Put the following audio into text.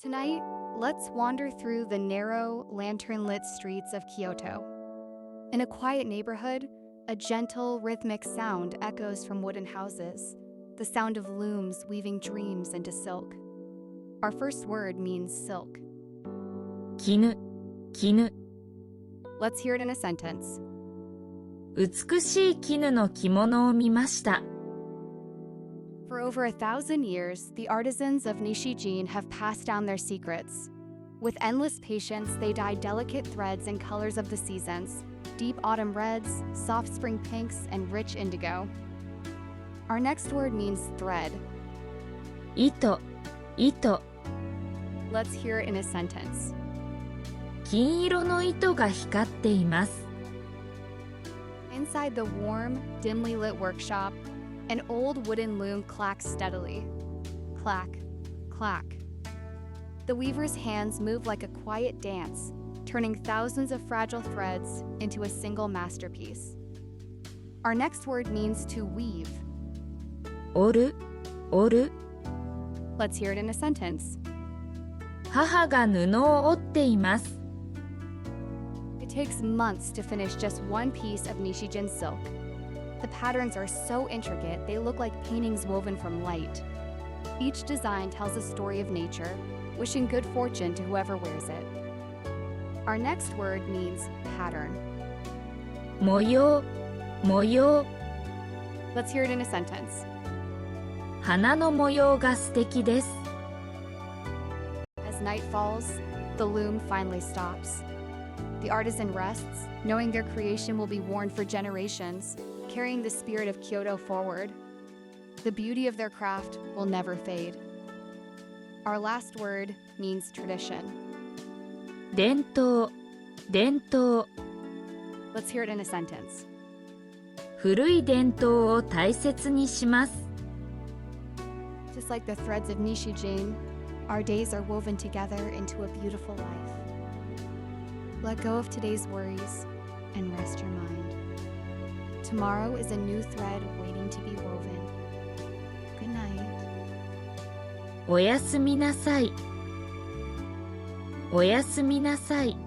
Tonight, let's wander through the narrow, lantern-lit streets of Kyoto. In a quiet neighborhood, a gentle, rhythmic sound echoes from wooden houses, the sound of looms weaving dreams into silk. Our first word means silk. Kinu, Kinu. Let's hear it in a sentence. 美しい絹の着物を見ました。For over 1,000 years, the artisans of Nishijin have passed down their secrets. With endless patience, they dye delicate threads in colors of the seasons, deep autumn reds, soft spring pinks, and rich indigo. Our next word means thread. 糸、糸。Let's hear it in a sentence. 金色の糸が光っています。Inside the warm, dimly lit workshop, an old wooden loom clacks steadily. Clack, clack. The weaver's hands move like a quiet dance, turning thousands of fragile threads into a single masterpiece. Our next word means to weave. 織る、織る。Let's hear it in a sentence. 母が布を織っています。It takes months to finish just one piece of Nishijin silk. The patterns are so intricate, they look like paintings woven from light. Each design tells a story of nature, wishing good fortune to whoever wears it. Our next word means pattern. 模様、模様。Let's hear it in a sentence. 花の模様が素敵です。As night falls, the loom finally stops. The artisan rests, knowing their creation will be worn for generations, carrying the spirit of Kyoto forward. The beauty of their craft will never fade. Our last word means tradition. 伝統、伝統。Let's hear it in a sentence. 古い伝統を大切にします。Just like the threads of Nishijin, our days are woven together into a beautiful life. Let go of today's worries and rest your mind. Tomorrow is a new thread waiting to be woven. Good night. おやすみなさい。おやすみなさい。